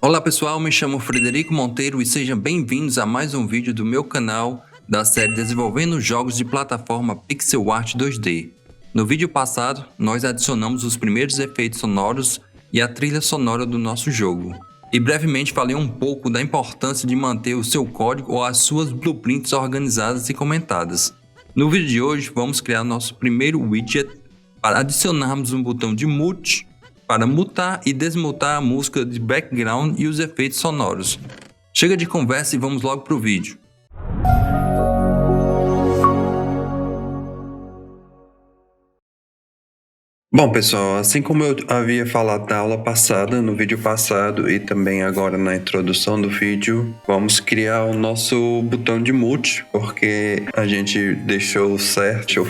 Olá pessoal, me chamo Frederico Monteiro e sejam bem-vindos a mais um vídeo do meu canal da série Desenvolvendo Jogos de Plataforma Pixel Art 2D. No vídeo passado, nós adicionamos os primeiros efeitos sonoros e a trilha sonora do nosso jogo. E brevemente falei um pouco da importância de manter o seu código ou as suas blueprints organizadas e comentadas. No vídeo de hoje, vamos criar nosso primeiro widget para adicionarmos um botão de mute para mutar e desmutar a música de background e os efeitos sonoros. Chega de conversa e vamos logo pro vídeo. Bom pessoal, assim como eu havia falado na aula passada, no vídeo passado e também agora na introdução do vídeo, vamos criar o nosso botão de mute, porque a gente deixou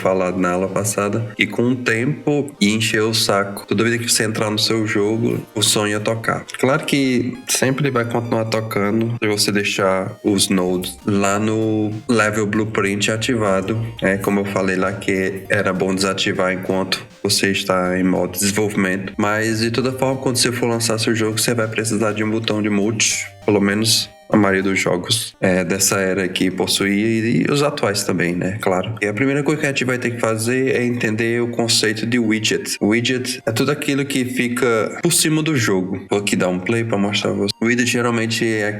falado na aula passada, e com o tempo encheu o saco. Toda vez que você entrar no seu jogo, o som ia tocar. Claro que sempre vai continuar tocando se você deixar os nodes lá no level blueprint ativado. Como eu falei lá que era bom desativar enquanto você está em modo desenvolvimento, mas de toda forma, quando você for lançar seu jogo, você vai precisar de um botão de mute, pelo menos a maioria dos jogos dessa era aqui possui, e os atuais também, né? Claro. E a primeira coisa que a gente vai ter que fazer é entender o conceito de widget. Widget é tudo aquilo que fica por cima do jogo. Vou aqui dar um play para mostrar pra você. O widget geralmente é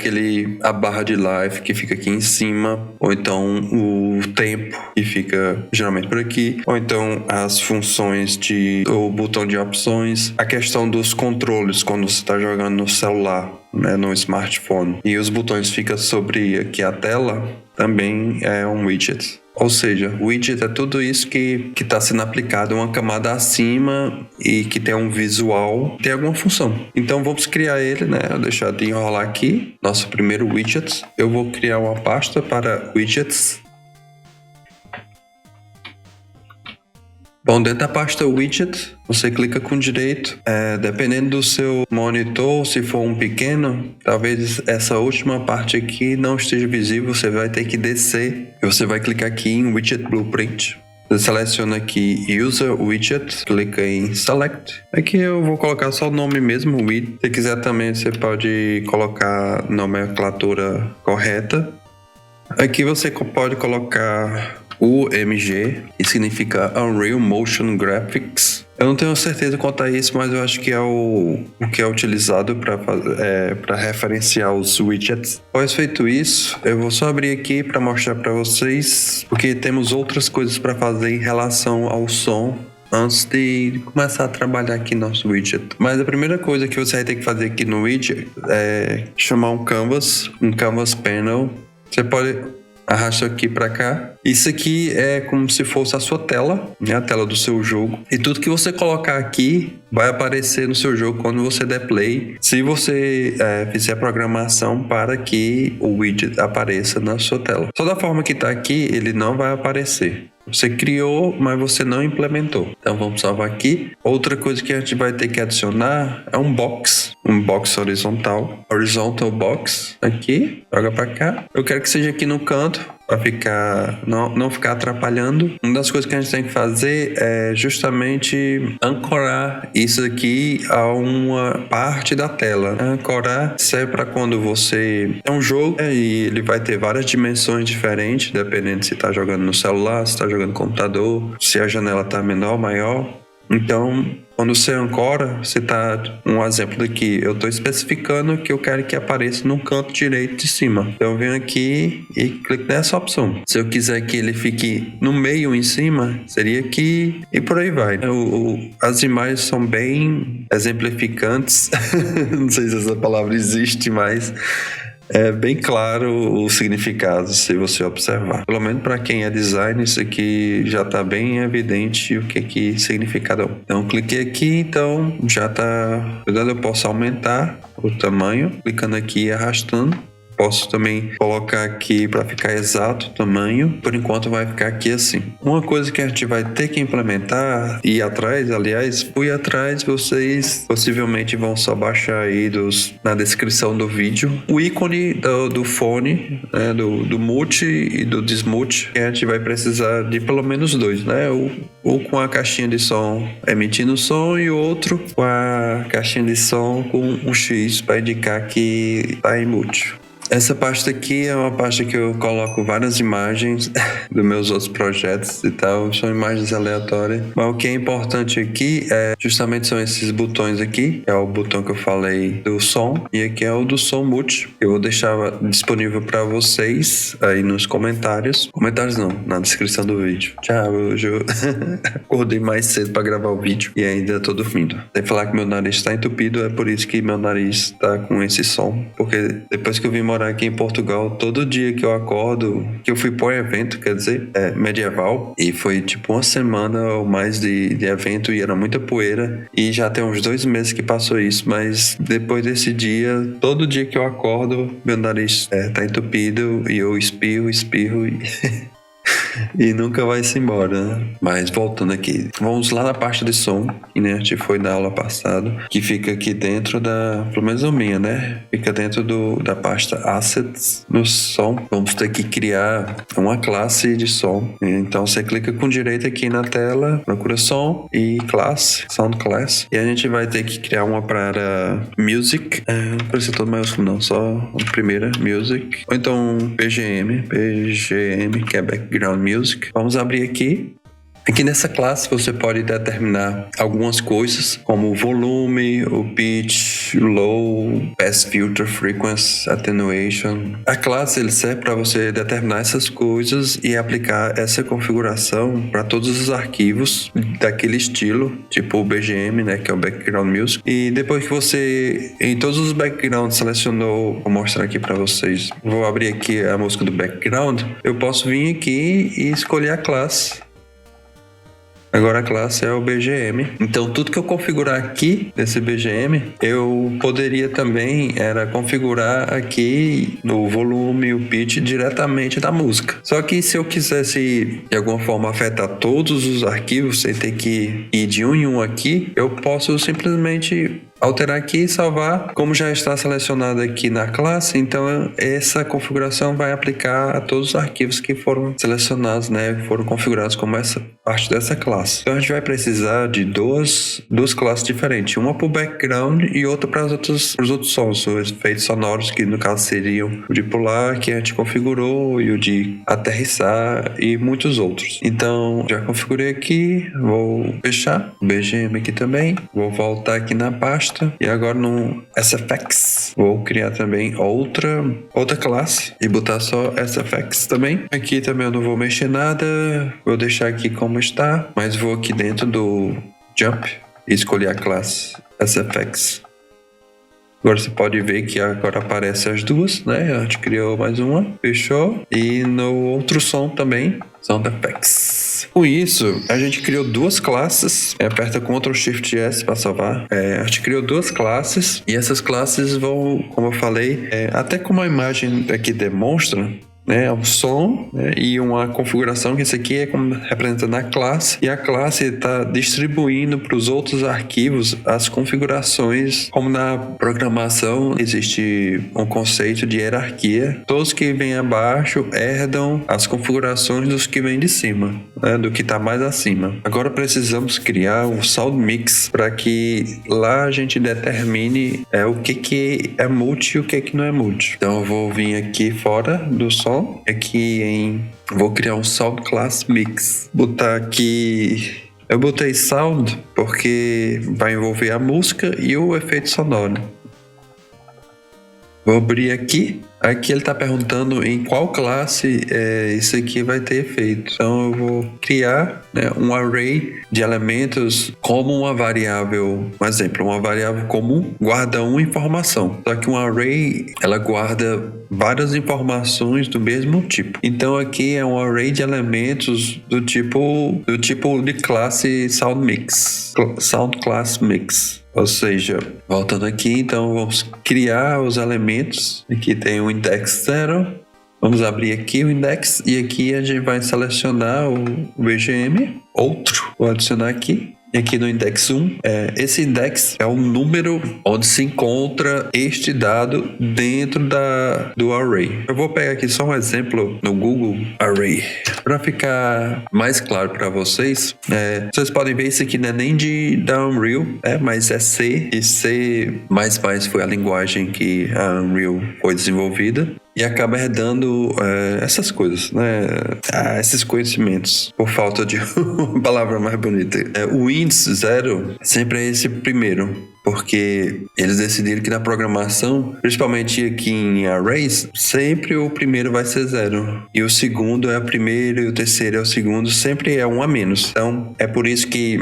a barra de life que fica aqui em cima, ou então o tempo que fica geralmente por aqui, ou então as funções o botão de opções, a questão dos controles quando você está jogando no celular, no smartphone, e os botões ficam sobre aqui a tela, também é um widget. Ou seja, o widget é tudo isso que está sendo aplicado uma camada acima e que tem um visual, tem alguma função. Então vamos criar ele, Vou deixar de enrolar aqui, nosso primeiro widget. Eu vou criar uma pasta para widgets. Bom, dentro da pasta widget, você clica com direito. Dependendo do seu monitor, se for um pequeno, talvez essa última parte aqui não esteja visível, você vai ter que descer. E você vai clicar aqui em Widget Blueprint. Você seleciona aqui User Widget, clica em Select. Aqui eu vou colocar só o nome mesmo, widget. Se quiser também, você pode colocar nomenclatura correta. Aqui você pode colocar UMG, que significa Unreal Motion Graphics. Eu não tenho certeza quanto a isso, mas eu acho que é o que é utilizado para referenciar os widgets. Após feito isso, eu vou só abrir aqui para mostrar para vocês, porque temos outras coisas para fazer em relação ao som antes de começar a trabalhar aqui no nosso widget. Mas a primeira coisa que você vai ter que fazer aqui no widget é chamar um canvas panel. Você pode arrasta aqui para cá. Isso aqui é como se fosse a sua tela, a tela do seu jogo. E tudo que você colocar aqui vai aparecer no seu jogo quando você der play. Se você fizer a programação para que o widget apareça na sua tela. Só da forma que está aqui, ele não vai aparecer. Você criou, mas você não implementou. Então vamos salvar aqui. Outra coisa que a gente vai ter que adicionar é um box horizontal. Horizontal box. Aqui, joga para cá. Eu quero que seja aqui no canto, para não ficar atrapalhando. Uma das coisas que a gente tem que fazer é justamente ancorar isso aqui a uma parte da tela. Ancorar serve para quando você é um jogo e ele vai ter várias dimensões diferentes, dependendo se está jogando no celular, se está jogando no computador, se a janela está menor ou maior. Então, quando você ancora, você tá um exemplo daqui, eu estou especificando que eu quero que apareça no canto direito de cima. Então eu venho aqui e clico nessa opção. Se eu quiser que ele fique no meio em cima, seria aqui e por aí vai. As imagens são bem exemplificantes. Não sei se essa palavra existe, mas é bem claro o significado se você observar. Pelo menos para quem é design, isso aqui já está bem evidente o que significa. Então cliquei aqui, então já está. Eu posso aumentar o tamanho, clicando aqui e arrastando. Posso também colocar aqui para ficar exato o tamanho. Por enquanto vai ficar aqui assim. Uma coisa que a gente vai ter que implementar, ir atrás, aliás, fui atrás, vocês possivelmente vão só baixar aí na descrição do vídeo o ícone do fone, né, do mute e do desmute, que a gente vai precisar de pelo menos dois, né? Um com a caixinha de som emitindo som e o outro com a caixinha de som com um X para indicar que está em mute. Essa pasta aqui é uma pasta que eu coloco várias imagens dos meus outros projetos e tal, são imagens aleatórias. Mas o que é importante aqui justamente são esses botões aqui, é o botão que eu falei do som, e aqui é o do som mute. Eu vou deixar disponível para vocês aí nos comentários. Comentários não, na descrição do vídeo. Tchau, hoje eu acordei mais cedo para gravar o vídeo e ainda tô dormindo. Tem que falar que meu nariz está entupido, é por isso que meu nariz está com esse som, porque depois que eu vim morar aqui em Portugal, todo dia que eu acordo, que eu fui para um evento, quer dizer, medieval, e foi tipo uma semana ou mais de evento e era muita poeira, e já tem uns 2 meses que passou isso, mas depois desse dia, todo dia que eu acordo, meu nariz tá entupido e eu espirro e nunca vai se embora, né? Mas voltando aqui, vamos lá na parte de som, que né, a gente foi na aula passada, que fica aqui dentro pelo menos a minha, né? Fica dentro da pasta Assets no som. Vamos ter que criar uma classe de som. Então você clica com direito aqui na tela, procura som e classe, Sound Class. E a gente vai ter que criar uma para Music. Não precisa todo maiúsculo não, só a primeira, Music. Ou então BGM, que é Background Music. Vamos abrir aqui. Aqui nessa classe você pode determinar algumas coisas, como o volume, o pitch, low, pass filter, frequency, attenuation. A classe ele serve para você determinar essas coisas e aplicar essa configuração para todos os arquivos daquele estilo, tipo o BGM, né, que é o Background Music. E depois que você, em todos os backgrounds, selecionou, vou mostrar aqui para vocês. Vou abrir aqui a música do background. Eu posso vir aqui e escolher a classe. Agora a classe é o BGM. Então tudo que eu configurar aqui nesse BGM, eu poderia também configurar aqui no volume, o pitch diretamente da música. Só que se eu quisesse de alguma forma afetar todos os arquivos sem ter que ir de um em um aqui, eu posso simplesmente alterar aqui e salvar, como já está selecionado aqui na classe, então essa configuração vai aplicar a todos os arquivos que foram selecionados, né, foram configurados como essa parte dessa classe. Então a gente vai precisar de duas classes diferentes, uma para o background e outra para os outros sons, os efeitos sonoros, que no caso seriam o de pular, que a gente configurou, e o de aterrissar e muitos outros. Então já configurei aqui, vou fechar o BGM aqui também, vou voltar aqui na pasta. E agora no SFX vou criar também outra classe e botar só SFX também. Aqui também eu não vou mexer nada, vou deixar aqui como está, mas vou aqui dentro do Jump e escolher a classe SFX. Agora você pode ver que agora aparecem as duas, né? A gente criou mais uma, fechou. E no outro som também, Sound Effects. Com isso, a gente criou duas classes. Aperta Ctrl Shift S para salvar. A gente criou duas classes. E essas classes vão, como eu falei, até como a imagem aqui demonstra, né, um som, né, e uma configuração, que isso aqui é como representando a classe, e a classe está distribuindo para os outros arquivos as configurações. Como na programação existe um conceito de hierarquia, todos que vêm abaixo herdam as configurações dos que vêm de cima, né, do que está mais acima. Agora precisamos criar um sound mix para que lá a gente determine o que é mute e o que não é mute. Então eu vou vir aqui fora do som. Vou criar um Sound Class Mix. Botar aqui. Eu botei Sound porque vai envolver a música e o efeito sonoro. Vou abrir aqui. Aqui ele está perguntando em qual classe isso aqui vai ter efeito. Então eu vou criar, né, um array de elementos como uma variável. Um exemplo, uma variável comum guarda uma informação. Só que um array, ela guarda várias informações do mesmo tipo. Então aqui é um array de elementos do tipo de classe Sound Mix. Sound Class Mix. Ou seja, voltando aqui, então vamos criar os elementos. Aqui tem um index 0. Vamos abrir aqui o index e aqui a gente vai selecionar o BGM. Outro, vou adicionar aqui. E aqui no index 1, esse index é o número onde se encontra este dado dentro do array. Eu vou pegar aqui só um exemplo no Google Array. Para ficar mais claro para vocês, vocês podem ver isso aqui não é nem da Unreal, mas é C, e C++ foi a linguagem que a Unreal foi desenvolvida. E acaba herdando essas coisas, né? Esses conhecimentos, por falta de uma palavra mais bonita. O índice 0 sempre é esse primeiro, porque eles decidiram que na programação, principalmente aqui em arrays, sempre o primeiro vai ser 0. E o segundo é o primeiro e o terceiro é o segundo, sempre é um a menos. Então, é por isso que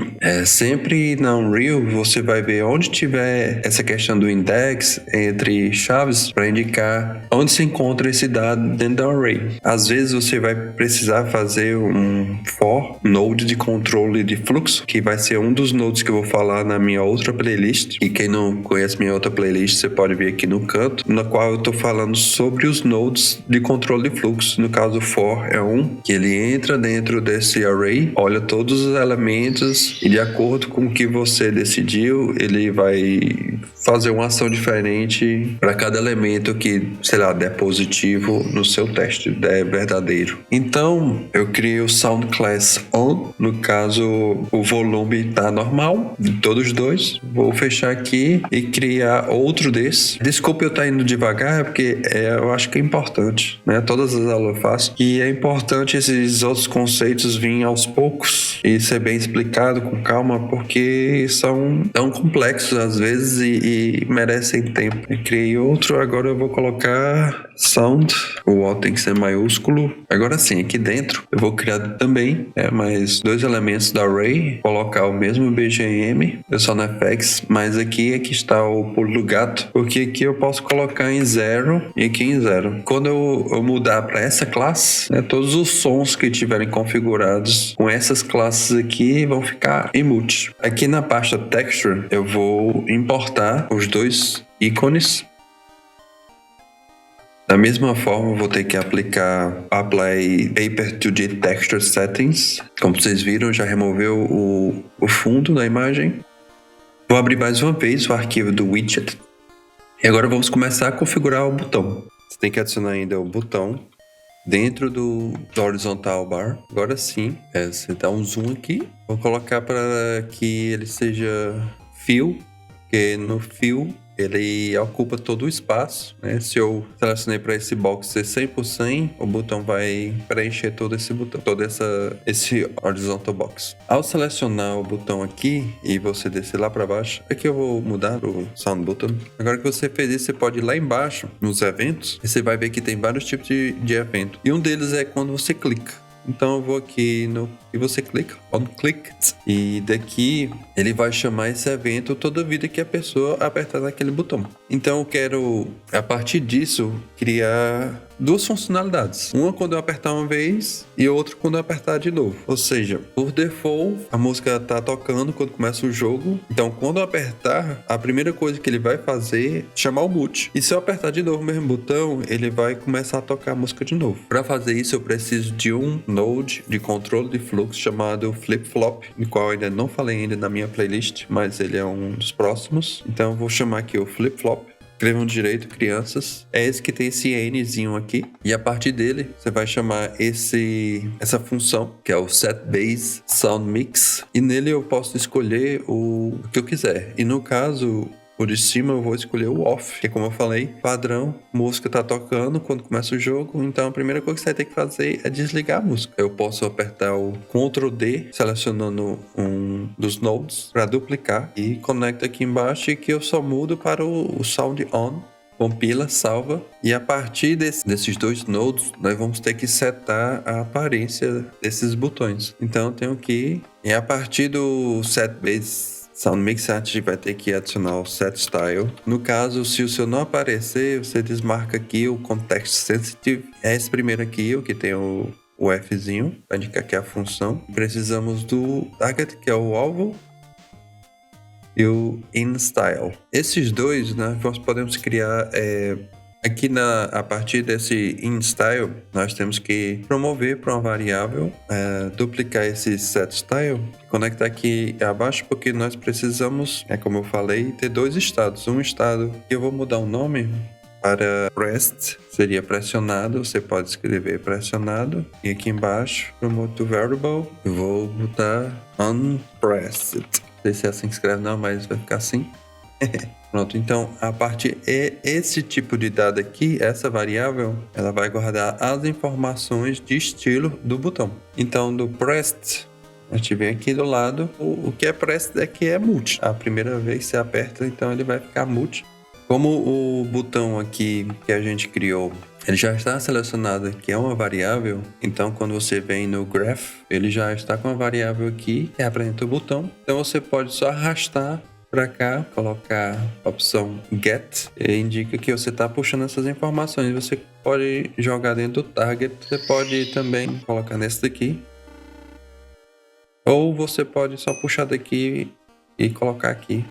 sempre na Unreal você vai ver onde tiver essa questão do index entre chaves para indicar onde se encontra esse dado dentro da array. Às vezes você vai precisar fazer um for node de controle de fluxo, que vai ser um dos nodes que eu vou falar na minha outra playlist. E quem não conhece minha outra playlist, você pode ver aqui no canto, na qual eu estou falando sobre os nodes de controle de fluxo. No caso, o for é um, que ele entra dentro desse array, olha todos os elementos e de acordo com o que você decidiu, ele vai fazer uma ação diferente para cada elemento que, sei lá, der positivo no seu teste, der verdadeiro. Então, eu criei o Sound Class On, no caso, o volume tá normal, de todos os dois. Vou fechar aqui e criar outro desse. Desculpa eu estar indo devagar, porque eu acho que é importante, né? Todas as aulas eu faço. E é importante esses outros conceitos virem aos poucos e ser bem explicado com calma, porque são tão complexos às vezes e merecem tempo. Eu criei outro, agora eu vou colocar sound, o O tem que ser maiúsculo. Agora sim, aqui dentro eu vou criar também mais dois elementos da array, colocar o mesmo BGM, eu só no FX, mas aqui está o pulo do gato, porque aqui eu posso colocar em 0 e aqui em 0. Quando eu mudar para essa classe, todos os sons que tiverem configurados com essas classes aqui vão ficar em mute. Aqui na pasta texture eu vou importar os dois ícones. Da mesma forma, eu vou ter que aplicar Apply Paper to the Texture Settings. Como vocês viram, já removeu o fundo da imagem. Vou abrir mais uma vez o arquivo do widget. E agora vamos começar a configurar o botão. Você tem que adicionar ainda o botão dentro do horizontal bar. Agora sim, você dá um zoom aqui. Vou colocar para que ele seja fill, porque no fill ele ocupa todo o espaço, né? Se eu selecionei para esse box ser 100%, o botão vai preencher todo esse botão, esse horizontal box. Ao selecionar o botão aqui e você descer lá para baixo, aqui eu vou mudar o sound button. Agora que você fez isso, você pode ir lá embaixo nos eventos e você vai ver que tem vários tipos de evento. E um deles é quando você clica. Então eu vou aqui e você clica on clicked e daqui ele vai chamar esse evento toda vida que a pessoa apertar naquele botão. Então eu quero a partir disso criar duas funcionalidades. Uma quando eu apertar uma vez e outra quando eu apertar de novo. Ou seja, por default a música tá tocando quando começa o jogo. Então quando eu apertar, a primeira coisa que ele vai fazer é chamar o mute. E se eu apertar de novo o mesmo botão, ele vai começar a tocar a música de novo. Para fazer isso eu preciso de um node de controle de fluxo chamado flip-flop, no qual eu ainda não falei ainda na minha playlist, mas ele é um dos próximos. Então eu vou chamar aqui o flip-flop. Escrevam direito, crianças. É esse que tem esse Nzinho aqui. E a partir dele, você vai chamar essa função, que é o setBase sound mix. E nele eu posso escolher o que eu quiser. E no caso, o de cima eu vou escolher o off, que como eu falei, padrão, música tá tocando quando começa o jogo, então a primeira coisa que você vai ter que fazer é desligar a música. Eu posso apertar o Ctrl D, selecionando um dos nodes para duplicar e conecta aqui embaixo e que eu só mudo para o sound on. Compila, salva e a partir desses dois nodes nós vamos ter que setar a aparência desses botões. Então eu tenho que a partir do setBase Sound Mix, a gente vai ter que adicionar o Set Style. No caso, se o seu não aparecer, você desmarca aqui o Context Sensitive. É esse primeiro aqui, o que tem o Fzinho, para indicar que é a função. Precisamos do Target, que é o alvo, e o In Style. Esses dois, né, nós podemos criar Aqui a partir desse inStyle, nós temos que promover para uma variável, duplicar esse setStyle, conectar aqui abaixo, porque nós precisamos, como eu falei, ter dois estados. Um estado que eu vou mudar o nome para pressed, seria pressionado, você pode escrever pressionado. E aqui embaixo, promote to variable, eu vou botar unpressed. Não sei se é assim que escreve não, mas vai ficar assim. Pronto, então a partir esse tipo de dado aqui, essa variável, ela vai guardar as informações de estilo do botão. Então do pressed, a gente vem aqui do lado, o que é pressed aqui é mute. A primeira vez que você aperta, então ele vai ficar mute. Como o botão aqui que a gente criou, ele já está selecionado que é uma variável, então quando você vem no graph, ele já está com a variável aqui que representa o botão. Então você pode só arrastar para cá, colocar a opção get, e indica que você está puxando essas informações. Você pode jogar dentro do target, você pode também colocar nesse daqui, ou você pode só puxar daqui e colocar aqui.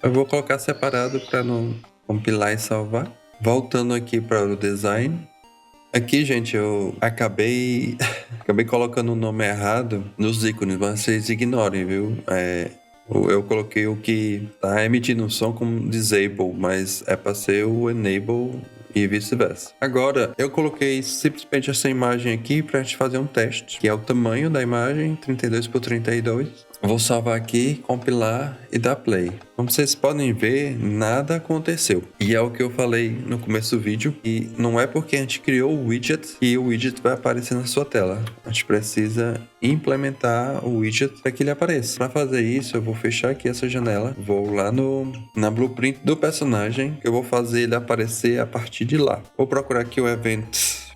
Eu vou colocar separado para não compilar e salvar. Voltando aqui para o design. Aqui, gente, eu acabei colocando o nome errado nos ícones, mas vocês ignorem, viu? Eu coloquei o que está emitindo o som como disable, mas é para ser o enable e vice-versa. Agora, eu coloquei simplesmente essa imagem aqui para a gente fazer um teste, que é o tamanho da imagem, 32 por 32. Vou salvar aqui, compilar e dar play. Como vocês podem ver, nada aconteceu. E é o que eu falei no começo do vídeo, e não é porque a gente criou o widget que o widget vai aparecer na sua tela. A gente precisa implementar o widget para que ele apareça. Para fazer isso, eu vou fechar aqui essa janela, vou lá na blueprint do personagem, que eu vou fazer ele aparecer a partir de lá. Vou procurar aqui o event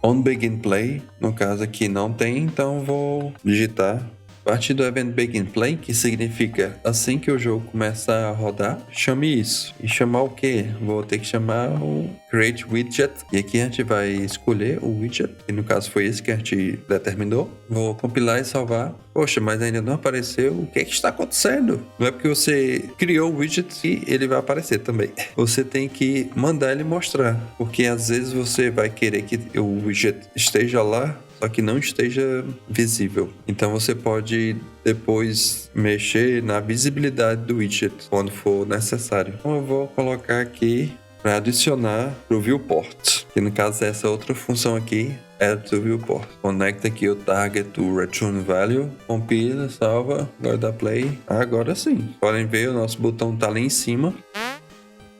onBeginPlay, no caso aqui não tem, então vou digitar a partir do event begin play, que significa assim que o jogo começa a rodar, chame isso. E chamar o quê? Vou ter que chamar o create widget. E aqui a gente vai escolher o widget, que no caso foi esse que a gente determinou. Vou compilar e salvar. Poxa, mas ainda não apareceu. O que é que está acontecendo? Não é porque você criou o widget que ele vai aparecer também. Você tem que mandar ele mostrar, porque às vezes você vai querer que o widget esteja lá, só que não esteja visível. Então você pode depois mexer na visibilidade do widget quando for necessário. Então eu vou colocar aqui para adicionar para o viewport, que no caso é essa outra função aqui, add to viewport. Conecta aqui o target do return value, compila, salva, agora dá play. Agora sim, podem ver o nosso botão está ali em cima.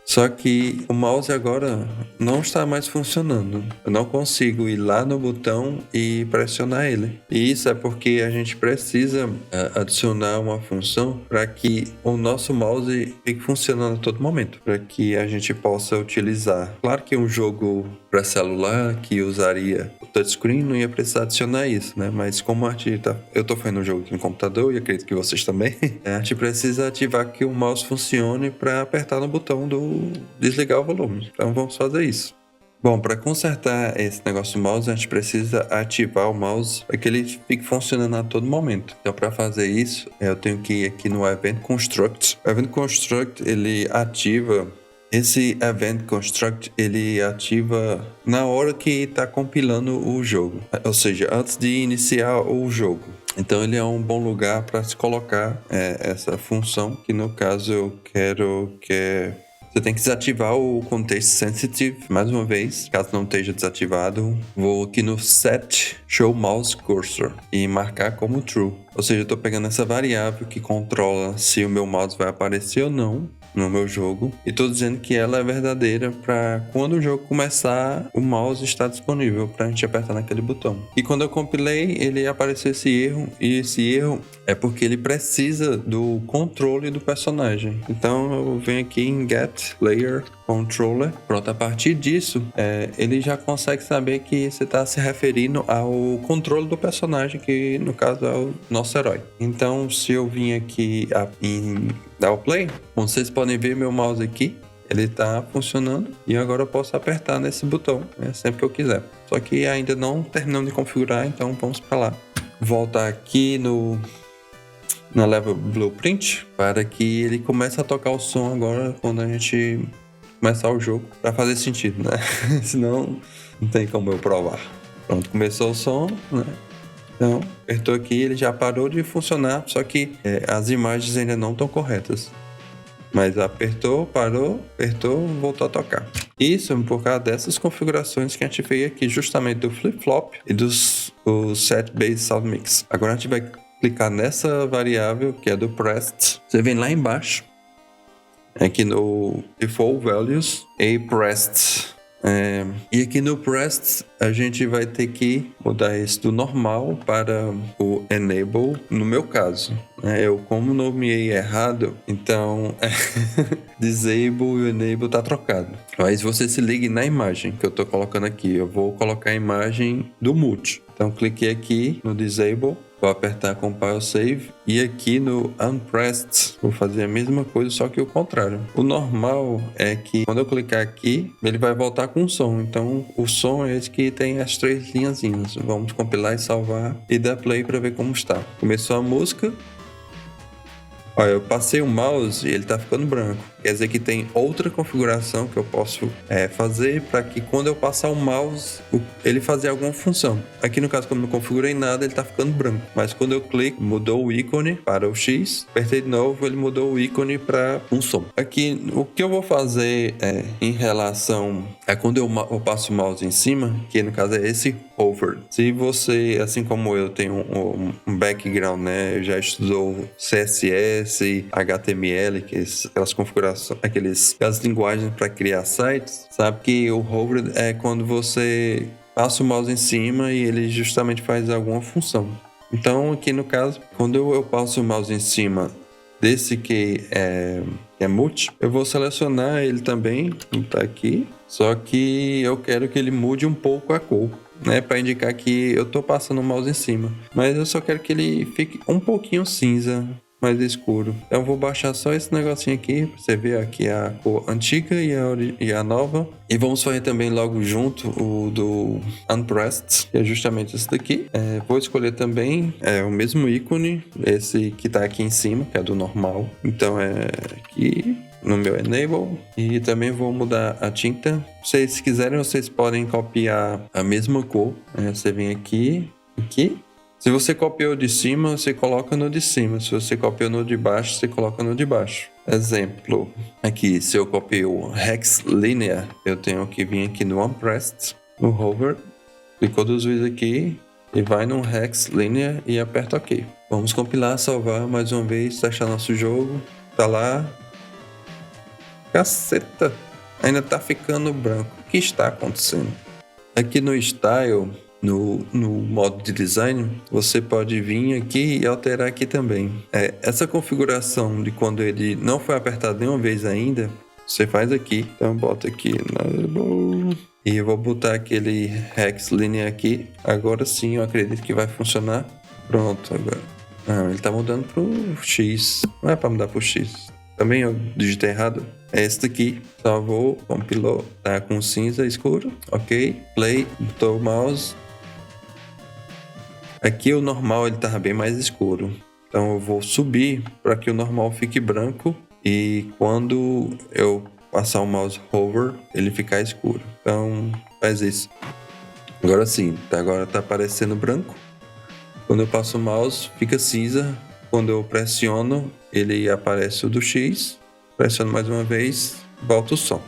Só que o mouse agora não está mais funcionando. Eu não consigo ir lá no botão e pressionar ele. E isso é porque a gente precisa adicionar uma função para que o nosso mouse fique funcionando a todo momento, para que a gente possa utilizar. Claro que um jogo para celular que usaria o touchscreen não ia precisar adicionar isso, né? Mas como eu estou fazendo um jogo aqui no computador e acredito que vocês também, a gente precisa ativar que o mouse funcione para apertar no botão do desligar o volume. Então vamos fazer isso. Bom, para consertar esse negócio do mouse, a gente precisa ativar o mouse para que ele fique funcionando a todo momento. Então, para fazer isso, eu tenho que ir aqui no Event Construct. O Event Construct, ele ativa... Esse Event Construct, ele ativa na hora que está compilando o jogo. Ou seja, antes de iniciar o jogo. Então, ele é um bom lugar para se colocar essa função, que no caso eu quero que... Você tem que desativar o Context Sensitive, mais uma vez, caso não esteja desativado. Vou aqui no Set Show Mouse Cursor e marcar como True. Ou seja, eu estou pegando essa variável que controla se o meu mouse vai aparecer ou não no meu jogo, e estou dizendo que ela é verdadeira para quando o jogo começar, o mouse está disponível para a gente apertar naquele botão. E quando eu compilei, ele apareceu esse erro, e esse erro é porque ele precisa do controle do personagem. Então eu venho aqui em Get Player Controller. Pronto, a partir disso, ele já consegue saber que você está se referindo ao controle do personagem, que no caso é o nosso herói. Então, se eu vim aqui em dar o play, como vocês podem ver, meu mouse aqui, ele está funcionando e agora eu posso apertar nesse botão, sempre que eu quiser. Só que ainda não terminamos de configurar, então vamos para lá. Voltar aqui na Level Blueprint para que ele comece a tocar o som agora quando a gente começar o jogo para fazer sentido, né? Senão não tem como eu provar. Pronto, começou o som, né? Então, apertou aqui, ele já parou de funcionar, só que as imagens ainda não estão corretas. Mas apertou, parou, apertou, voltou a tocar. Isso por causa dessas configurações que a gente fez aqui, justamente do flip-flop e do set base sound mix. Agora a gente vai clicar nessa variável que é do pressed. Você vem lá embaixo, aqui no default values e pressed. E aqui no pressed a gente vai ter que mudar esse do normal para o enable, no meu caso. Eu como nomeei errado, então disable e o enable tá trocado. Mas você se ligue na imagem que eu tô colocando aqui. Eu vou colocar a imagem do mute. Então cliquei aqui no disable. Vou apertar Compile Save e aqui no Unpressed vou fazer a mesma coisa, só que o contrário. O normal é que quando eu clicar aqui, ele vai voltar com som. Então o som é esse que tem as 3 linhazinhas. Vamos compilar e salvar e dar play para ver como está. Começou a música. Olha, eu passei o mouse e ele tá ficando branco. Quer dizer que tem outra configuração que eu posso fazer para que quando eu passar o mouse, ele fazer alguma função. Aqui no caso, quando eu não configurei nada, ele tá ficando branco. Mas quando eu clico, mudou o ícone para o X. Apertei de novo, ele mudou o ícone para um som. Aqui, o que eu vou fazer em relação a quando eu passo o mouse em cima, que no caso é esse hover. Se você, assim como eu, tem um background, né? Eu já estudou CSS, HTML, que aquelas configurações, aquelas linguagens para criar sites, sabe que o hover é quando você passa o mouse em cima e ele justamente faz alguma função. Então aqui no caso, quando eu passo o mouse em cima desse que é mute, eu vou selecionar ele também, tá aqui, só que eu quero que ele mude um pouco a cor, né, para indicar que eu tô passando o mouse em cima, mas eu só quero que ele fique um pouquinho cinza, mais escuro. Então eu vou baixar só esse negocinho aqui pra você ver aqui a cor antiga e a nova. E vamos fazer também logo junto o do Unpressed, que é justamente esse daqui. Vou escolher também o mesmo ícone, esse que tá aqui em cima, que é do normal. Então aqui no meu Enable. E também vou mudar a tinta. Se quiserem, vocês podem copiar a mesma cor. Você vem aqui. Se você copiou de cima, você coloca no de cima. Se você copiou no de baixo, você coloca no de baixo. Exemplo, aqui, se eu copiei o Hex Linear, eu tenho que vir aqui no Unpressed, no Hover, clicou 2 vezes aqui e vai no Hex Linear e aperta OK. Vamos compilar, salvar mais uma vez, testar nosso jogo. Tá lá. Caceta! Ainda tá ficando branco. O que está acontecendo? Aqui no Style, no modo de design, você pode vir aqui e alterar aqui também. Essa configuração de quando ele não foi apertado nenhuma vez ainda, você faz aqui. Então bota aqui e eu vou botar aquele Hex Linear aqui. Agora sim, eu acredito que vai funcionar. Pronto, agora. Ele tá mudando pro X. Não é para mudar pro X. Também eu digitei errado. É esse daqui. Salvou, compilou. Tá com cinza escuro. Ok. Play. Botou o mouse. Aqui o normal ele tava bem mais escuro. Então eu vou subir para que o normal fique branco. E quando eu passar o mouse hover, ele ficar escuro. Então faz isso. Agora sim. Agora tá aparecendo branco. Quando eu passo o mouse, fica cinza. Quando eu pressiono, ele aparece o do X. Pressiono mais uma vez, volta o som.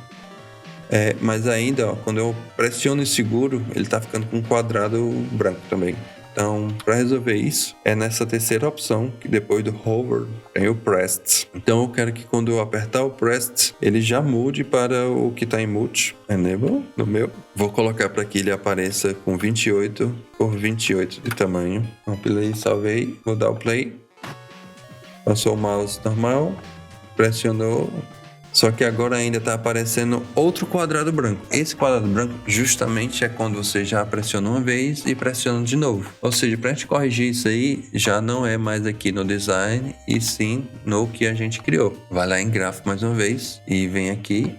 Mas ainda, quando eu pressiono e seguro, ele está ficando com um quadrado branco também. Então, para resolver isso, é nessa terceira opção, que depois do hover tem o pressed. Então, eu quero que quando eu apertar o pressed, ele já mude para o que está em mute. Enable, no meu. Vou colocar para que ele apareça com 28 por 28 de tamanho. Compilei, salvei, vou dar o play. Passou o mouse normal, pressionou, só que agora ainda está aparecendo outro quadrado branco. Esse quadrado branco justamente é quando você já pressiona uma vez e pressiona de novo. Ou seja, para a gente corrigir isso aí, já não é mais aqui no design e sim no que a gente criou. Vai lá em gráfico mais uma vez e vem aqui.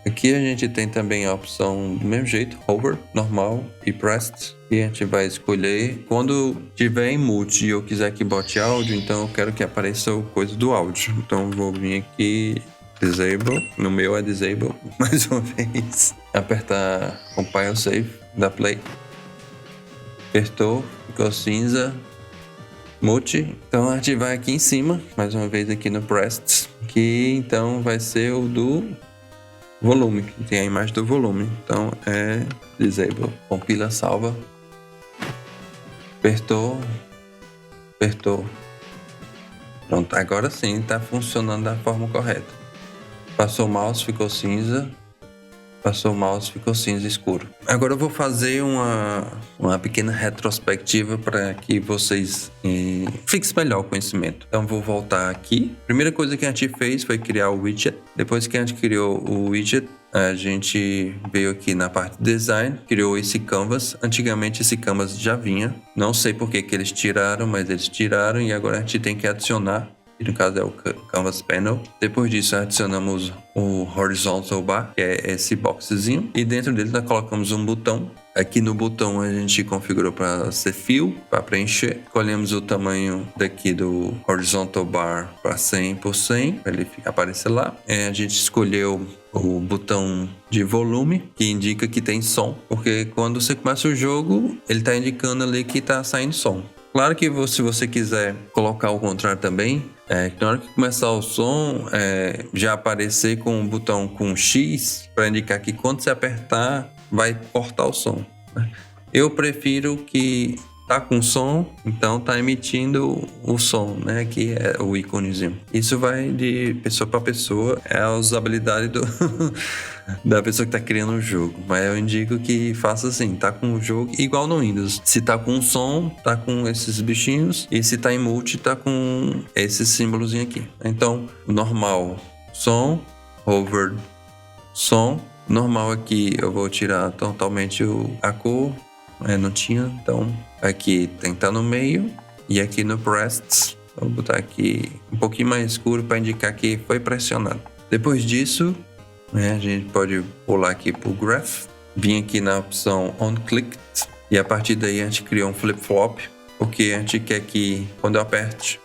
Aqui a gente tem também a opção do mesmo jeito, hover, normal e pressed. E a gente vai escolher quando tiver em mute e eu quiser que bote áudio, então eu quero que apareça o coisa do áudio. Então eu vou vir aqui disable. No meu é disable, mais uma vez. Apertar compile save, da play. Apertou, ficou cinza. Mute. Então a gente vai aqui em cima, mais uma vez aqui no Pressed, que então vai ser o do volume, que tem a imagem do volume. Então é disable. Compila, salva. Apertou. Pronto, agora sim está funcionando da forma correta. Passou o mouse, ficou cinza. Passou o mouse, ficou cinza escuro. Agora eu vou fazer uma pequena retrospectiva para que vocês fixem melhor o conhecimento. Então vou voltar aqui. Primeira coisa que a gente fez foi criar o widget. Depois que a gente criou o widget, a gente veio aqui na parte de design, criou esse canvas. Antigamente esse canvas já vinha. Não sei por que eles tiraram, mas eles tiraram e agora a gente tem que adicionar. No caso é o Canvas Panel. Depois disso adicionamos o Horizontal Bar, que é esse boxezinho. E dentro dele nós colocamos um botão. Aqui no botão a gente configurou para ser fio, para preencher. Escolhemos o tamanho daqui do Horizontal Bar para 100 por 100, para ele aparecer lá. A gente escolheu o botão de volume, que indica que tem som. Porque quando você começa o jogo, ele está indicando ali que está saindo som. Claro que se você quiser colocar o contrário também, na hora que começar o som, já aparecer com um botão com X para indicar que quando você apertar, vai cortar o som. Eu prefiro que tá com som, então tá emitindo o som, né? Que é o íconezinho. Isso vai de pessoa para pessoa, é a usabilidade da pessoa que tá criando o jogo. Mas eu indico que faça assim, tá com o jogo igual no Windows. Se tá com som, tá com esses bichinhos. E se tá em multi, tá com esse símbolozinho aqui. Então, normal, som, hover, som. Normal aqui eu vou tirar totalmente a cor. Não tinha, então aqui tem que estar no meio. E aqui no Pressed, vou botar aqui um pouquinho mais escuro para indicar que foi pressionado. Depois disso, a gente pode pular aqui para o Graph, vir aqui na opção OnClicked e a partir daí a gente criou um flip-flop, porque a gente quer que quando eu aperte,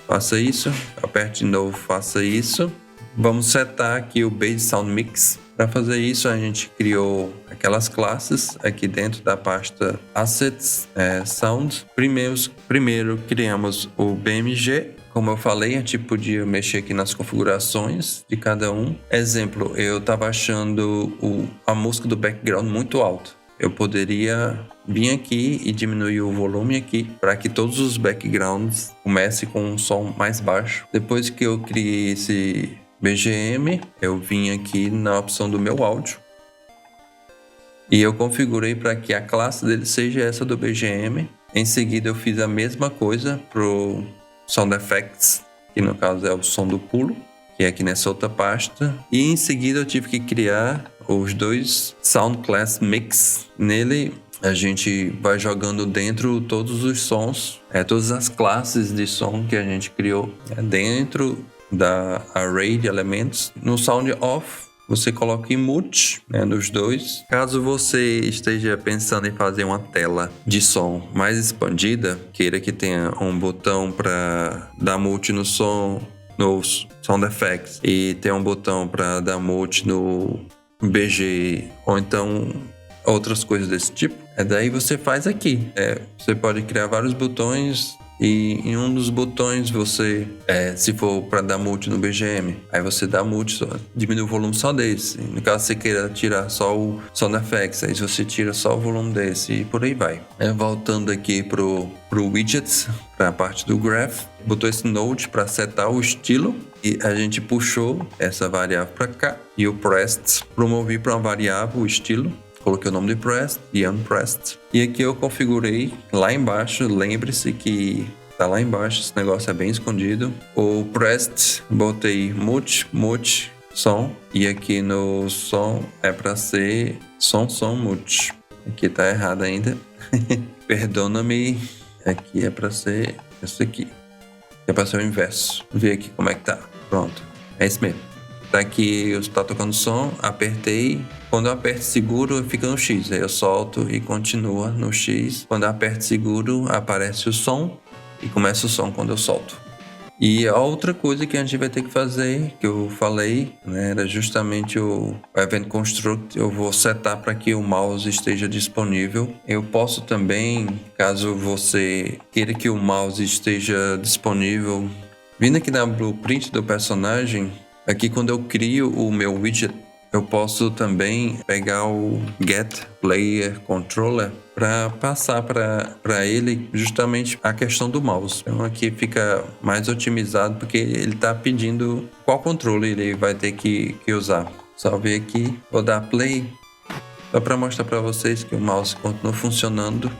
faça isso, aperte de novo, faça isso. Vamos setar aqui o Base Sound Mix. Para fazer isso, a gente criou aquelas classes aqui dentro da pasta Assets, Sound. Primeiro criamos o BMG. Como eu falei, a gente podia mexer aqui nas configurações de cada um. Exemplo, eu estava achando a música do background muito alto. Eu poderia vir aqui e diminuir o volume aqui para que todos os backgrounds comecem com um som mais baixo. Depois que eu criei esse BGM, eu vim aqui na opção do meu áudio e eu configurei para que a classe dele seja essa do BGM. Em seguida eu fiz a mesma coisa pro Sound Effects, que no caso é o som do pulo, que é aqui nessa outra pasta. E em seguida eu tive que criar os dois Sound Class Mix. Nele a gente vai jogando dentro todos os sons, todas as classes de som que a gente criou dentro da array de elementos. No Sound Off você coloca em mute, nos dois. Caso você esteja pensando em fazer uma tela de som mais expandida, queira que tenha um botão para dar mute no som, no Sound Effects, e tem um botão para dar mute no BG, ou então outras coisas desse tipo, daí você faz aqui. Você pode criar vários botões. E em um dos botões você, se for para dar mute no BGM, aí você dá mute, diminui o volume só desse. No caso você queira tirar só o Sound Effects, aí você tira só o volume desse e por aí vai. Voltando aqui pro Widgets, para a parte do Graph, botou esse Node para setar o estilo e a gente puxou essa variável para cá e o Pressed promovi para uma variável o estilo. Coloquei o nome de Pressed e Unpressed. E aqui eu configurei lá embaixo. Lembre-se que tá lá embaixo. Esse negócio é bem escondido. O Pressed, botei mute, som. E aqui no som é para ser som, mute. Aqui tá errado ainda. Perdona-me. Aqui é para ser isso aqui. É para ser o inverso. Vou ver aqui como é que tá. Pronto. É isso mesmo. Tá aqui, está tocando som, apertei. Quando eu aperto seguro, fica no X. Aí eu solto e continua no X. Quando eu aperto seguro, aparece o som e começa o som quando eu solto. E a outra coisa que a gente vai ter que fazer, que eu falei, né, era justamente o Event Construct. Eu vou setar para que o mouse esteja disponível. Eu posso também, caso você queira que o mouse esteja disponível, vindo aqui na blueprint do personagem, aqui quando eu crio o meu widget, eu posso também pegar o Get Player Controller para passar para ele justamente a questão do mouse. Então aqui fica mais otimizado porque ele está pedindo qual controle ele vai ter que usar. Só ver aqui, vou dar play só para mostrar para vocês que o mouse continua funcionando.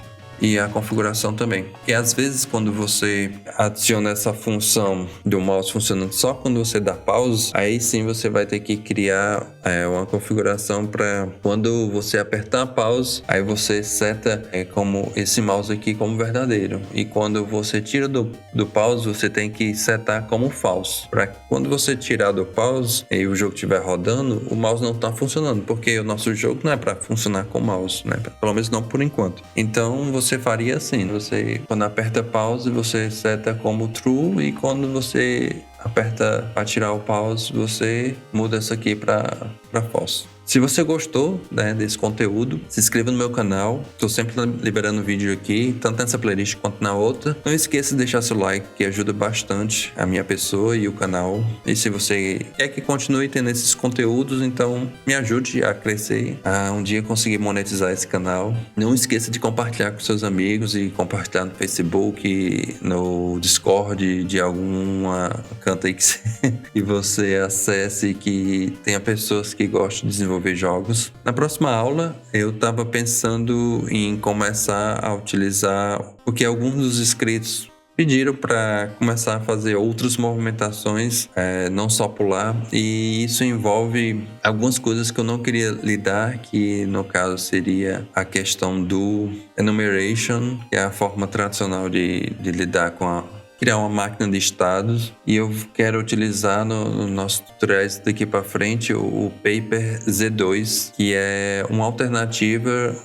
E a configuração também. E às vezes quando você adiciona essa função do mouse funcionando só quando você dá pause, aí sim você vai ter que criar uma configuração para quando você apertar pause, aí você seta como esse mouse aqui como verdadeiro. E quando você tira do pause, você tem que setar como false. Para quando você tirar do pause e o jogo estiver rodando, o mouse não está funcionando, porque o nosso jogo não é para funcionar com mouse, né? Pelo menos não por enquanto. Então você faria assim, você quando aperta pause, você seta como true, e quando você aperta para tirar o pause, você muda isso aqui para false. Se você gostou, né, desse conteúdo, se inscreva no meu canal. Estou sempre liberando vídeo aqui, tanto nessa playlist quanto na outra. Não esqueça de deixar seu like, que ajuda bastante a minha pessoa e o canal. E se você quer que continue tendo esses conteúdos, então me ajude a crescer, a um dia conseguir monetizar esse canal. Não esqueça de compartilhar com seus amigos e compartilhar no Facebook, no Discord, de alguma canto aí que você acesse, que tenha pessoas que gostam de desenvolver jogos. Na próxima aula, eu estava pensando em começar a utilizar o que alguns dos inscritos pediram para começar a fazer outras movimentações, não só pular, e isso envolve algumas coisas que eu não queria lidar, que no caso seria a questão do enumeration, que é a forma tradicional de lidar com criar uma máquina de estados, e eu quero utilizar no nosso tutoriais daqui para frente o Paper Z2, que é uma alternativa,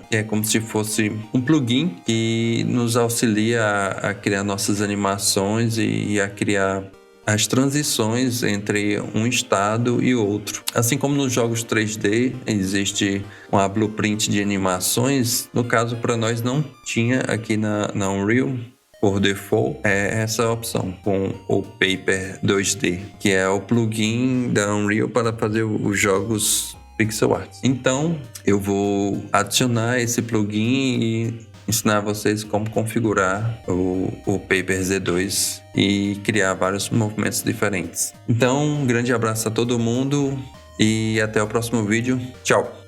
que é como se fosse um plugin que nos auxilia a criar nossas animações e a criar as transições entre um estado e outro. Assim como nos jogos 3D existe uma blueprint de animações, no caso para nós não tinha aqui na Unreal. Por default, é essa opção com o Paper 2D, que é o plugin da Unreal para fazer os jogos pixel art. Então, eu vou adicionar esse plugin e ensinar vocês como configurar o Paper Z2 e criar vários movimentos diferentes. Então, um grande abraço a todo mundo e até o próximo vídeo. Tchau!